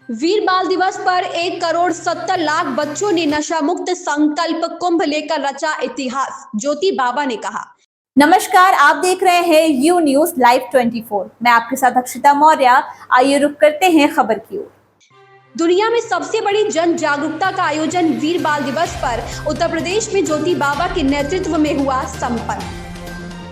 वीर बाल दिवस पर 1,70,00,000 बच्चों ने नशा मुक्त संकल्प कुंभ लेकर रचा इतिहास, ज्योति बाबा ने कहा। नमस्कार, आप देख रहे हैं यू न्यूज लाइव 24। मैं आपके साथ अक्षिता मौर्य। आइए रुक करते हैं खबर की ओर। दुनिया में सबसे बड़ी जन जागरूकता का आयोजन वीर बाल दिवस पर उत्तर प्रदेश में ज्योति बाबा के नेतृत्व में हुआ संपन्न।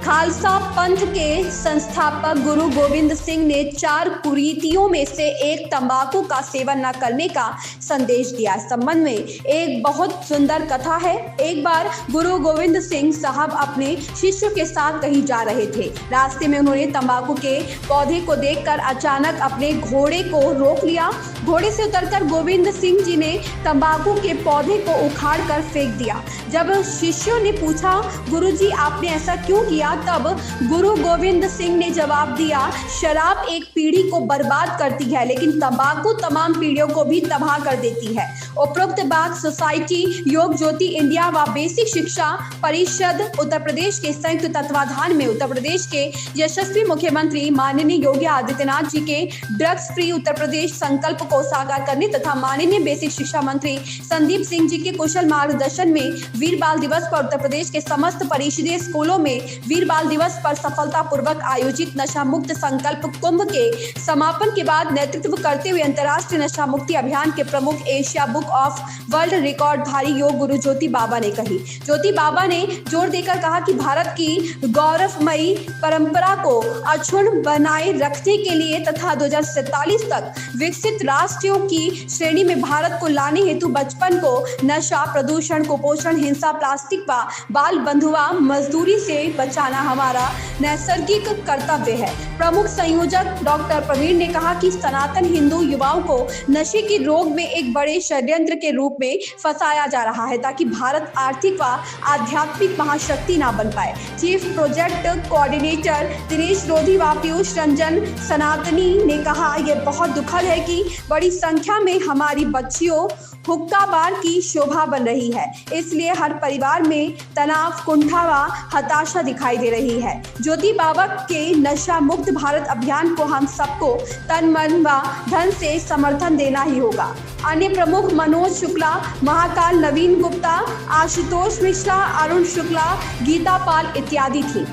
खालसा पंथ के संस्थापक गुरु गोविंद सिंह ने 4 कुरीतियों में से एक तंबाकू का सेवन न करने का संदेश दिया। इस संबंध में एक बहुत सुंदर कथा है। एक बार गुरु गोविंद सिंह साहब अपने शिष्यों के साथ कहीं जा रहे थे। रास्ते में उन्होंने तंबाकू के पौधे को देखकर अचानक अपने घोड़े को रोक लिया। घोड़े से उतरकर गोविंद सिंह जी ने तंबाकू के पौधे को उखाड़ कर फेंक दिया। जब शिष्यों ने पूछा, गुरुजी आपने ऐसा क्यों किया, तब गुरु गोविंद सिंह ने जवाब दिया, शराब एक पीढ़ी को बर्बाद करती है, लेकिन तंबाकू तमाम पीढ़ियों को भी तबाह कर देती है। उपरोक्त बात सोसाइटी योग ज्योति इंडिया व बेसिक शिक्षा परिषद उत्तर प्रदेश के संयुक्त तत्वाधान में उत्तर प्रदेश के यशस्वी मुख्यमंत्री माननीय योगी आदित्यनाथ जी के ड्रग्स फ्री उत्तर प्रदेश संकल्प को साकार करने तथा माननीय बेसिक शिक्षा मंत्री संदीप सिंह जी के कुशल मार्गदर्शन में वीर बाल दिवस पर उत्तर प्रदेश के समस्त परिषदीय स्कूलों में वीर बाल दिवस पर सफलतापूर्वक आयोजित नशा मुक्त संकल्प कुंभ के समापन के बाद नेतृत्व करते हुए अंतर्राष्ट्रीय नशा मुक्ति अभियान के प्रमुख Asia book of world रिकॉर्डधारी yoga guru ज्योति बाबा ने कही। ज्योति बाबा ने जोर देकर कहा कि भारत की गौरवमयी परंपरा को अक्षुण्ण बनाए रखने के लिए तथा 2047 तक विकसित राष्ट्रों की श्रेणी में भारत को लाने हेतु बचपन को नशा, प्रदूषण, कुपोषण, हिंसा, प्लास्टिक व बाल बंधुआ मजदूरी से बचाना हमारा नैसर्गिक कर्तव्य है। प्रमुख संयोजक डॉक्टर प्रवीण ने कहा कि सनातन हिंदू युवाओं को नशे के रोग में एक बड़े षड्यंत्र के रूप में फंसाया जा रहा है ताकि भारत आर्थिक व आध्यात्मिक महाशक्ति ना बन पाए। चीफ प्रोजेक्ट कोऑर्डिनेटर दिनेश रोधी व पीयूष रंजन सनातनी ने कहा, यह बहुत दुखद है कि बड़ी संख्या में हमारी बच्चियों हुक्का बार की शोभा बन रही है। इसलिए हर परिवार में तनाव, कुंठा व हताशा दिखाई दे रही है। ज्योति बाबा के नशा मुक्त भारत अभियान को हम सबको तन, मन व धन से समर्थन देना ही होगा। अन्य प्रमुख मनोज शुक्ला, महाकाल, नवीन गुप्ता, आशुतोष मिश्रा, अरुण शुक्ला, गीता पाल इत्यादि थी।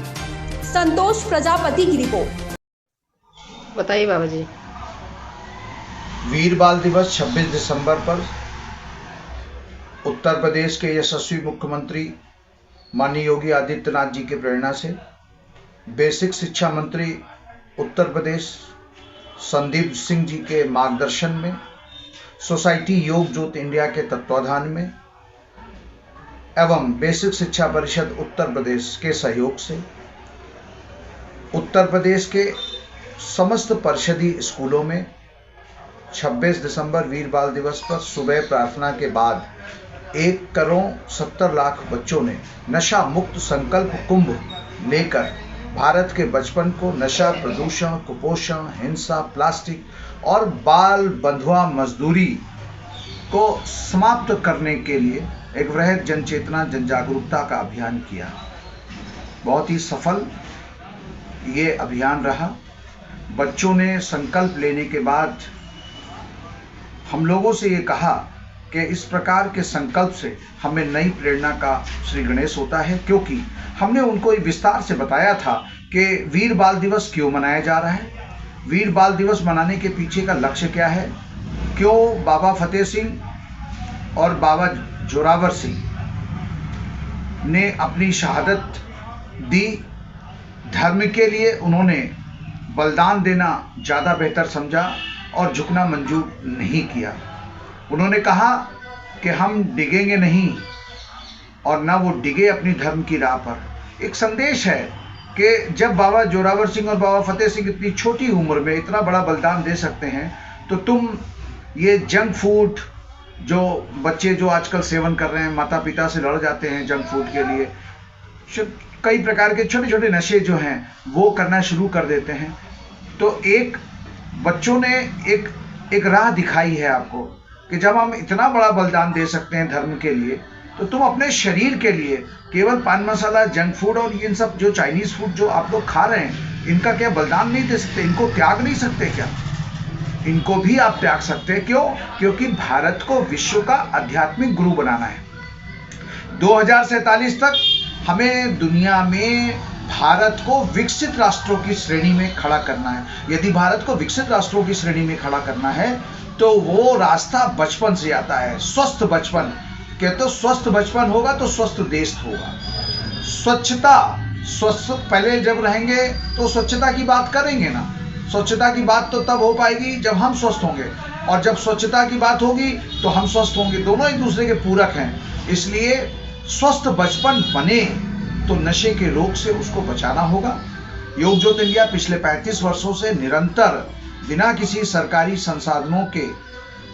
संतोष प्रजापति की रिपोर्ट। बताइए बाबा जी। वीर बाल दिवस 26 दिसंबर पर उत्तर प्रदेश के यशस्वी मुख्यमंत्री माननीय योगी आदित्यनाथ जी की प्रेरणा से बेसिक शिक्षा मंत्री उत्तर प्रदेश संदीप सिंह जी के मार्गदर्शन में सोसाइटी योग ज्योति इंडिया के तत्वाधान में एवं बेसिक शिक्षा परिषद उत्तर प्रदेश के सहयोग से उत्तर प्रदेश के समस्त परिषदीय स्कूलों में 26 दिसंबर वीर बाल दिवस पर सुबह प्रार्थना के बाद 1,70,00,000 बच्चों ने नशा मुक्त संकल्प कुंभ लेकर भारत के बचपन को नशा, प्रदूषण, कुपोषण, हिंसा, प्लास्टिक और बाल बंधुआ मजदूरी को समाप्त करने के लिए एक वृहद जनचेतना, जन जागरूकता का अभियान किया। बहुत ही सफल ये अभियान रहा। बच्चों ने संकल्प लेने के बाद हम लोगों से ये कहा कि इस प्रकार के संकल्प से हमें नई प्रेरणा का श्री गणेश होता है, क्योंकि हमने उनको विस्तार से बताया था कि वीर बाल दिवस क्यों मनाया जा रहा है, वीर बाल दिवस मनाने के पीछे का लक्ष्य क्या है, क्यों बाबा फतेह सिंह और बाबा जोरावर सिंह ने अपनी शहादत दी। धर्म के लिए उन्होंने बलिदान देना ज़्यादा बेहतर समझा और झुकना मंजूर नहीं किया। उन्होंने कहा कि हम डिगेंगे नहीं और ना वो डिगे अपनी धर्म की राह पर। एक संदेश है कि जब बाबा जोरावर सिंह और बाबा फतेह सिंह इतनी छोटी उम्र में इतना बड़ा बलिदान दे सकते हैं, तो तुम ये जंक फूड जो बच्चे जो आजकल सेवन कर रहे हैं, माता पिता से लड़ जाते हैं जंक फूड के लिए, कई प्रकार के छोटे छोटे नशे जो हैं वो करना शुरू कर देते हैं। तो एक बच्चों ने एक राह दिखाई है आपको कि जब हम इतना बड़ा बलिदान दे सकते हैं धर्म के लिए, तो तुम अपने शरीर के लिए केवल पान मसाला, जंक फूड और इन सब जो चाइनीज फूड जो आप लोग खा रहे हैं, इनका क्या बलिदान नहीं दे सकते? इनको त्याग नहीं सकते क्या? इनको भी आप त्याग सकते हैं। क्यों? क्योंकि भारत को विश्व का आध्यात्मिक गुरु बनाना है। 2047 तक हमें दुनिया में भारत को विकसित राष्ट्रों की श्रेणी में खड़ा करना है। यदि भारत को विकसित राष्ट्रों की श्रेणी में खड़ा करना है तो वो रास्ता बचपन से आता है, स्वस्थ बचपन। कहते तो स्वस्थ बचपन होगा तो स्वस्थ देश होगा। स्वच्छता, स्वस्थ पहले जब रहेंगे तो स्वच्छता की बात करेंगे ना। स्वच्छता की बात तो तब हो पाएगी जब हम स्वस्थ होंगे, और जब स्वच्छता की बात होगी तो हम स्वस्थ होंगे। दोनों एक दूसरे के पूरक हैं। इसलिए स्वस्थ बचपन बने तो नशे के रोग से उसको बचाना होगा। योग ज्योति इंडिया पिछले 35 वर्षों से निरंतर बिना किसी सरकारी संसाधनों के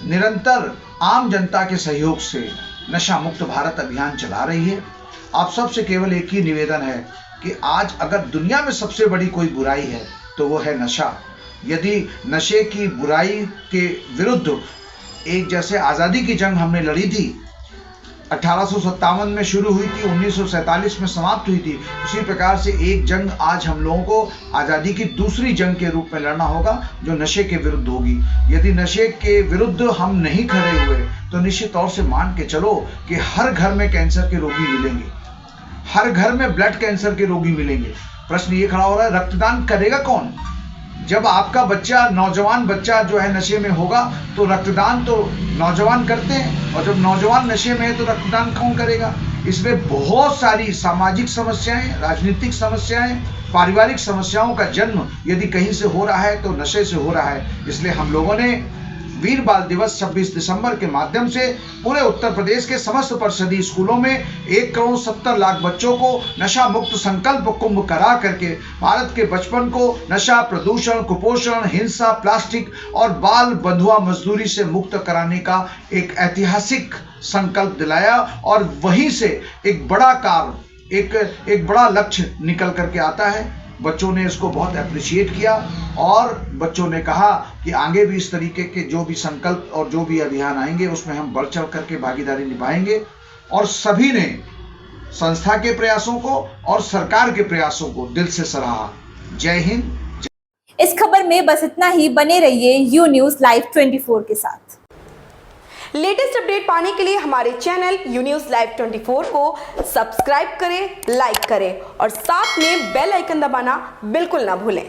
निरंतर आम जनता के सहयोग से नशा मुक्त भारत अभियान चला रही है। आप सबसे केवल एक ही निवेदन है कि आज अगर दुनिया में सबसे बड़ी कोई बुराई है तो वो है नशा। यदि नशे की बुराई के विरुद्ध एक जैसे आज़ादी की जंग हमने लड़ी थी, 1857 में शुरू हुई थी, 1947 में समाप्त हुई थी, उसी प्रकार से एक जंग आज हम लोगों को आज़ादी की दूसरी जंग के रूप में लड़ना होगा, जो नशे के विरुद्ध होगी। यदि नशे के विरुद्ध हम नहीं खड़े हुए तो निश्चित तौर से मान के चलो कि हर घर में कैंसर के रोगी मिलेंगे, हर घर में ब्लड कैंसर के रोगी मिलेंगे। प्रश्न ये खड़ा हो रहा है, रक्तदान करेगा कौन? जब आपका बच्चा, नौजवान बच्चा जो है नशे में होगा तो रक्तदान तो नौजवान करते हैं, और जब नौजवान नशे में है तो रक्तदान कौन करेगा? इसमें बहुत सारी सामाजिक समस्याएं, राजनीतिक समस्याएं, पारिवारिक समस्याओं का जन्म यदि कहीं से हो रहा है तो नशे से हो रहा है। इसलिए हम लोगों ने वीर बाल दिवस 26 दिसंबर के माध्यम से पूरे उत्तर प्रदेश के समस्त परिषदीय स्कूलों में 1,70,00,000 बच्चों को नशा मुक्त संकल्प कुंभ करा करके भारत के बचपन को नशा, प्रदूषण, कुपोषण, हिंसा, प्लास्टिक और बाल बंधुआ मजदूरी से मुक्त कराने का एक ऐतिहासिक संकल्प दिलाया। और वहीं से एक बड़ा कार्य, एक बड़ा लक्ष्य निकल करके आता है। बच्चों ने इसको बहुत अप्रिशिएट किया और बच्चों ने कहा कि आगे भी इस तरीके के जो भी संकल्प और जो भी अभियान आएंगे उसमें हम बढ़ चढ़ करके भागीदारी निभाएंगे। और सभी ने संस्था के प्रयासों को और सरकार के प्रयासों को दिल से सराहा। जय हिंद। इस खबर में बस इतना ही। बने रहिए यू न्यूज़ लाइव 24 के साथ। लेटेस्ट अपडेट पाने के लिए हमारे चैनल यू न्यूज़ लाइव 24 को सब्सक्राइब करें, लाइक करें और साथ में बेल आइकन दबाना बिल्कुल ना भूलें।